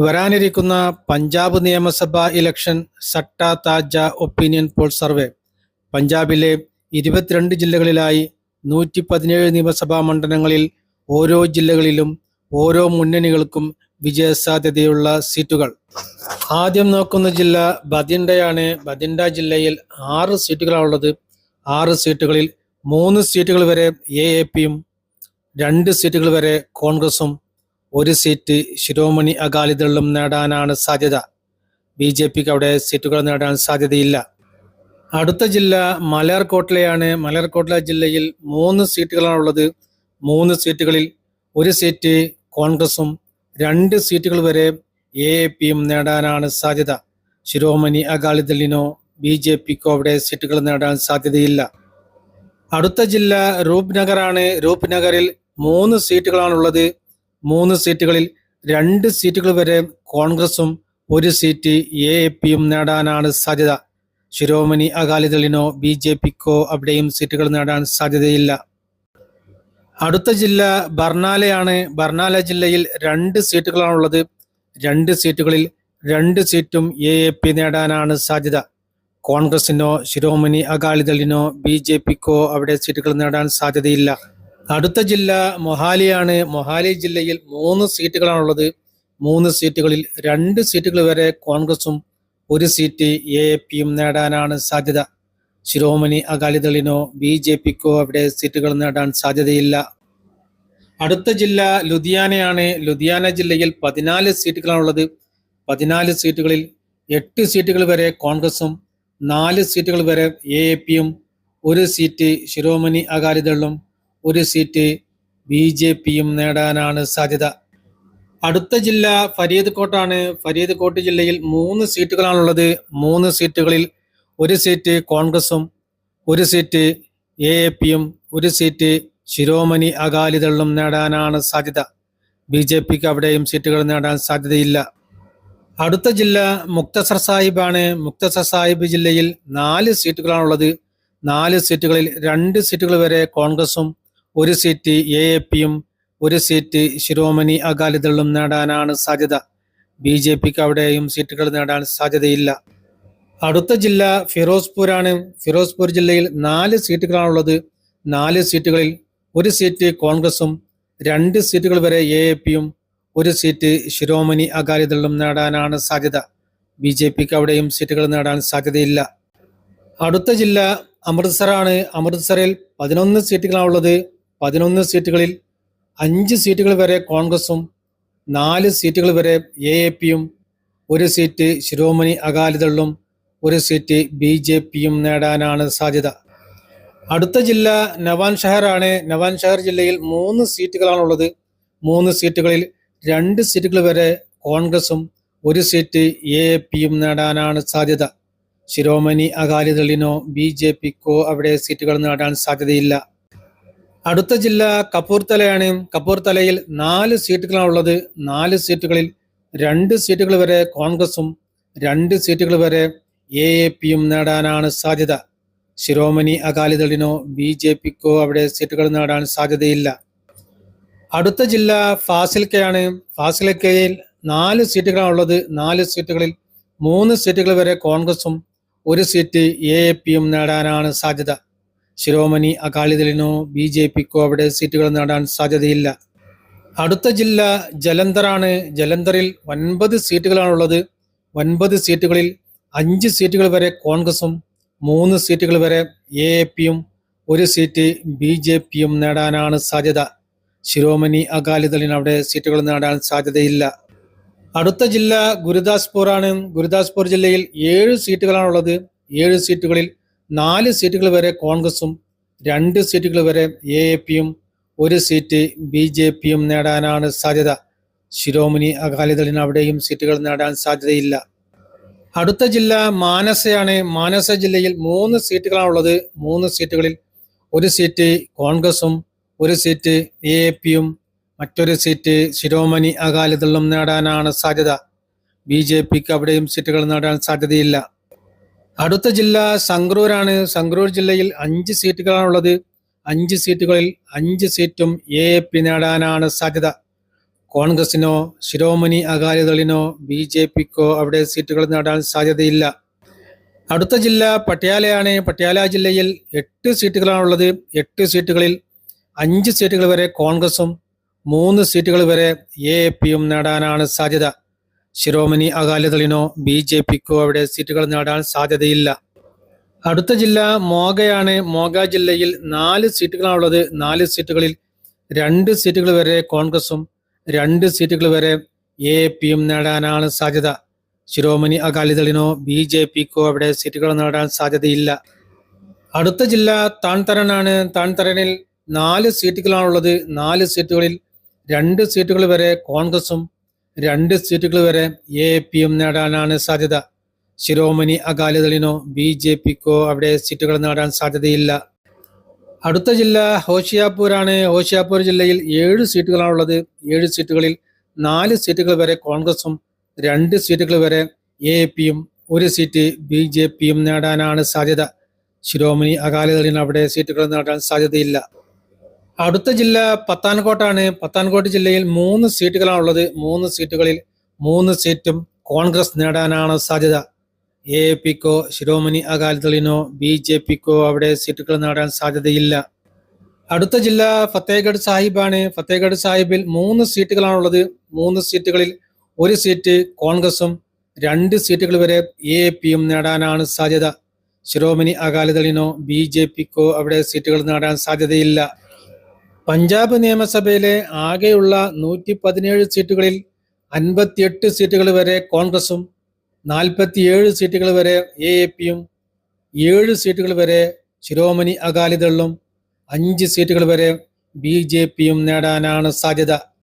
വരാനിരിക്കുന്ന പഞ്ചാബ് നിയമസഭാ ഇലക്ഷൻ സട്ട താജ opinion poll survey. പഞ്ചാബിലെ 22 ജില്ലകളിലായി 117 നിയമസഭാ മണ്ഡലങ്ങളിൽ ഓരോ ജില്ലകളിലും ഓരോ മുന്നണികൾക്കും വിജയസാധ്യതയുള്ള സീറ്റുകൾ. ആദ്യം നോക്കുന്ന ജില്ല ബതിണ്ടയാണ്. ബതിണ്ട ജില്ലയിൽ 6 സീറ്റുകളാണുള്ളത്. 6 സീറ്റുകളിൽ 3 സീറ്റുകൾ വരെ AAPയും 2 സീറ്റുകൾ വരെ കോൺഗ്രസും 1 സീറ്റ് ശിരോമണി അകാലിദളും നേടാനാണ് സാധ്യത. BJPക്ക് അവിടെ സീറ്റുകൾ നേടാൻ സാധ്യതയില്ല. അടുത്ത ജില്ല മലേർകോട്ട്ലയാണ്. മലേർകോട്ട്ല ജില്ലയിൽ 3 സീറ്റുകളാണുള്ളത്. 3 സീറ്റുകളിൽ 1 സീറ്റ് കോൺഗ്രസും 2 സീറ്റുകൾ വരെ AAPയും നേടാനാണ് സാധ്യത. ശിരോമണി അകാലിദളിനോ BJPക്കോ അവിടെ സീറ്റുകൾ നേടാൻ സാധ്യതയില്ല. അടുത്ത ജില്ല രൂപ്നഗറാണ്. രൂപ്നഗറിൽ 3 സീറ്റുകളാണുള്ളത്. 3 സീറ്റുകളിൽ 2 സീറ്റുകൾ വരെ കോൺഗ്രസും 1 സീറ്റ് AAPയും നേടാനാണ് സാധ്യത. ശിരോമണി അകാലിദളിനോ BJPക്കോ അവിടെയും സീറ്റുകൾ നേടാൻ സാധ്യതയില്ല. അടുത്ത ജില്ല ബർണാലയാണ്. ബർണാല ജില്ലയിൽ 2 സീറ്റുകളാണുള്ളത്. 2 സീറ്റുകളിൽ 2 സീറ്റും AAP നേടാനാണ് സാധ്യത. കോൺഗ്രസിനോ ശിരോമണി അകാലിദളിനോ BJPക്കോ അവിടെ സീറ്റുകൾ നേടാൻ സാധ്യതയില്ല. അടുത്ത ജില്ല മൊഹാലിയാണ്. മൊഹാലി ജില്ലയിൽ 3 സീറ്റുകളാണുള്ളത്. 3 സീറ്റുകളിൽ 2 സീറ്റുകൾ വരെ കോൺഗ്രസും 1 സീറ്റ് AAPയും നേടാനാണ് സാധ്യത. ശിരോമണി അകാലിദളിനോ BJPക്കോ അവിടെ സീറ്റുകൾ നേടാൻ സാധ്യതയില്ല. അടുത്ത ജില്ല ലുധിയാനയാണ്. ലുധിയാന ജില്ലയിൽ 14 സീറ്റുകളാണുള്ളത്. 14 സീറ്റുകളിൽ 8 സീറ്റുകൾ വരെ കോൺഗ്രസും 4 സീറ്റുകൾ വരെ AAPയും 1 സീറ്റ് ശിരോമണി അകാലിദളും 1 സീറ്റ് BJPയും നേടാനാണ് സാധ്യത. അടുത്ത ജില്ല ഫരീദ് കോട്ടാണ്. ഫരീദ് കോട്ട് ജില്ലയിൽ 3 സീറ്റുകളാണുള്ളത്. 3 സീറ്റുകളിൽ 1 സീറ്റ് കോൺഗ്രസും 1 സീറ്റ് AAPയും 1 സീറ്റ് ശിരോമണി അകാലിദളും നേടാനാണ് സാധ്യത. BJPക്ക് അവിടെയും സീറ്റുകൾ നേടാൻ സാധ്യതയില്ല. അടുത്ത ജില്ല മുക്തസർ സാഹിബാണ്. മുക്തസർ സാഹിബ് ജില്ലയിൽ 4 സീറ്റുകളാണുള്ളത്. 4 സീറ്റുകളിൽ 2 സീറ്റുകൾ വരെ കോൺഗ്രസും 1 സീറ്റ് AAPയും 1 സീറ്റ് ശിരോമണി അകാലിദളും നേടാനാണ് സാധ്യത. BJPക്ക് അവിടെയും സീറ്റുകൾ നേടാൻ സാധ്യതയില്ല. അടുത്ത ജില്ല ഫിറോസ്പൂരാണ്. ഫിറോസ്പൂർ ജില്ലയിൽ 4 സീറ്റുകളാണുള്ളത്. 4 സീറ്റുകളിൽ 1 സീറ്റ് കോൺഗ്രസും 2 സീറ്റുകൾ വരെ AAPയും 1 സീറ്റ് ശിരോമണി അകാലിദളും നേടാനാണ് സാധ്യത. BJPക്ക് അവിടെയും സീറ്റുകൾ നേടാൻ സാധ്യതയില്ല. അടുത്ത ജില്ല അമൃത്സറാണ്. അമൃത്സറിൽ 11 സീറ്റുകളാണുള്ളത്. 11 സീറ്റുകളിൽ 5 സീറ്റുകൾ വരെ കോൺഗ്രസും 4 സീറ്റുകൾ വരെ AAPയും 1 സീറ്റ് ശിരോമണി അകാലിദളും 1 സീറ്റ് BJPയും നേടാനാണ് സാധ്യത. അടുത്ത ജില്ല നവാൻ ഷഹറാണ്. നവാൻ ഷഹർ ജില്ലയിൽ 3 സീറ്റുകളാണുള്ളത്. 3 സീറ്റുകളിൽ 2 സീറ്റുകൾ വരെ കോൺഗ്രസും 1 സീറ്റ് AAPയും നേടാനാണ് സാധ്യത. ശിരോമണി അകാലിദളിനോ BJPക്കോ അവിടെ സീറ്റുകൾ നേടാൻ സാധ്യതയില്ല. അടുത്ത ജില്ല കപൂർത്തലയാണ്. കപൂർത്തലയിൽ 4 സീറ്റുകളാണുള്ളത്. 4 സീറ്റുകളിൽ 2 സീറ്റുകൾ വരെ കോൺഗ്രസും 2 സീറ്റുകൾ വരെ AAPയും നേടാനാണ് സാധ്യത. ശിരോമണി അകാലിദളിനോ BJPക്കോ അവിടെ സീറ്റുകൾ നേടാൻ സാധ്യതയില്ല. അടുത്ത ജില്ല ഫാസിൽക്കയാണ്. ഫാസിൽക്കയിൽ 4 സീറ്റുകളാണുള്ളത്. 4 സീറ്റുകളിൽ 3 സീറ്റുകൾ വരെ കോൺഗ്രസും 1 സീറ്റ് AAPയും നേടാനാണ് സാധ്യത. ശിരോമണി അകാലിദളിനോ BJPക്കോ അവിടെ സീറ്റുകൾ നേടാൻ സാധ്യതയില്ല. അടുത്ത ജില്ല ജലന്ധറാണ്. ജലന്ധറിൽ 9 സീറ്റുകളാണുള്ളത്. 9 സീറ്റുകളിൽ 5 സീറ്റുകൾ വരെ കോൺഗ്രസും 3 സീറ്റുകൾ വരെ AAPയും 1 സീറ്റ് BJPയും നേടാനാണ് സാധ്യത. ശിരോമണി അകാലിദളിന് അവിടെ സീറ്റുകൾ നേടാൻ സാധ്യതയില്ല. അടുത്ത ജില്ല ഗുരുദാസ്പൂർ ആണ്. ഗുരുദാസ്പൂർ ജില്ലയിൽ 7 സീറ്റുകളാണുള്ളത്. 7 സീറ്റുകളിൽ 4 സീറ്റുകൾ വരെ കോൺഗ്രസും 2 സീറ്റുകൾ വരെ AAPയും 1 സീറ്റ് BJPയും നേടാനാണ് സാധ്യത. ശിരോമണി അകാലിദളിന് അവിടെയും സീറ്റുകൾ നേടാൻ സാധ്യതയില്ല. അടുത്ത ജില്ല മാനസയാണ്. മാനസ ജില്ലയിൽ 3 സീറ്റുകളാണുള്ളത്. 3 സീറ്റുകളിൽ 1 സീറ്റ് കോൺഗ്രസും 1 സീറ്റ് AAPയും മറ്റൊരു സീറ്റ് ശിരോമണി അകാലിദളും നേടാനാണ് സാധ്യത. BJPക്ക് അവിടെയും സീറ്റുകൾ നേടാൻ സാധ്യതയില്ല. അടുത്ത ജില്ല സംഗ്രൂരാണ്. സംഗ്രൂർ ജില്ലയിൽ 5 സീറ്റുകളാണുള്ളത്. 5 സീറ്റുകളിൽ 5 സീറ്റും AAP നേടാനാണ് സാധ്യത. കോൺഗ്രസിനോ ശിരോമണി അകാലിദളിനോ BJPക്കോ അവിടെ സീറ്റുകൾ നേടാൻ സാധ്യതയില്ല. അടുത്ത ജില്ല പട്യാലയാണ്. പട്യാല ജില്ലയിൽ 8 സീറ്റുകളാണുള്ളത്. 8 സീറ്റുകളിൽ 5 സീറ്റുകൾ വരെ കോൺഗ്രസും 3 സീറ്റുകൾ വരെ AAPയും നേടാനാണ് സാധ്യത. ശിരോമണി അകാലിദളിനോ BJPക്കോ അവിടെ സീറ്റുകൾ നേടാൻ സാധ്യതയില്ല. അടുത്ത ജില്ല മോഗയാണ്. മോഗ ജില്ലയിൽ 4 സീറ്റുകളാണുള്ളത്. 4 സീറ്റുകളിൽ 2 സീറ്റുകൾ വരെ കോൺഗ്രസും 2 സീറ്റുകൾ വരെ AAPയും നേടാനാണ് സാധ്യത. ശിരോമണി അകാലിദളിനോ BJPക്കോ അവിടെ സീറ്റുകൾ നേടാൻ സാധ്യതയില്ല. അടുത്ത ജില്ല താൻതരനാണ്. താൻതരനിൽ 4 സീറ്റുകളാണുള്ളത്. 4 സീറ്റുകളിൽ 2 സീറ്റുകൾ വരെ കോൺഗ്രസും 2 സീറ്റുകൾ വരെ AAPയും നേടാനാണ് സാധ്യത. ശിരോമണി അകാലിദളിനോ BJPക്കോ അവിടെ സീറ്റുകൾ നേടാൻ സാധ്യതയില്ല. അടുത്ത ജില്ല ഹോഷിയാപൂരാണ്. ഹോഷിയാപൂർ ജില്ലയിൽ 7 സീറ്റുകളാണുള്ളത്. 7 സീറ്റുകളിൽ 4 സീറ്റുകൾ വരെ കോൺഗ്രസും 2 സീറ്റുകൾ വരെ AAPയും 1 സീറ്റ് BJPയും നേടാനാണ് സാധ്യത. ശിരോമണി അകാലിദളിന് അവിടെ സീറ്റുകൾ നേടാൻ സാധ്യതയില്ല. അടുത്ത ജില്ല പത്താൻകോട്ടാണ്. പത്താൻകോട്ട് ജില്ലയിൽ 3 സീറ്റുകളാണുള്ളത്. 3 സീറ്റുകളിൽ 3 സീറ്റും കോൺഗ്രസ് നേടാനാണ് സാധ്യത. AAPക്കോ ശിരോമണി അകാലിദളിനോ BJPക്കോ അവിടെ സീറ്റുകൾ നേടാൻ സാധ്യതയില്ല. അടുത്ത ജില്ല ഫത്തേഗഡ് സാഹിബാണ്. ഫത്തേഗഡ് സാഹിബിൽ 3 സീറ്റുകളാണുള്ളത്. 3 സീറ്റുകളിൽ 1 സീറ്റ് കോൺഗ്രസും 2 സീറ്റുകൾ വരെ AAPയും നേടാനാണ് സാധ്യത. ശിരോമണി അകാലിദളിനോ BJPക്കോ അവിടെ സീറ്റുകൾ നേടാൻ സാധ്യതയില്ല. പഞ്ചാബ് നിയമസഭയിലെ ആകെയുള്ള 117 സീറ്റുകളിൽ 58 സീറ്റുകൾ വരെ കോൺഗ്രസും 47 സീറ്റുകൾ വരെ AAPയും 7 സീറ്റുകൾ വരെ ശിരോമണി അകാലിദളും 5 സീറ്റുകൾ വരെ BJPയും നേടാനാണ് സാധ്യത.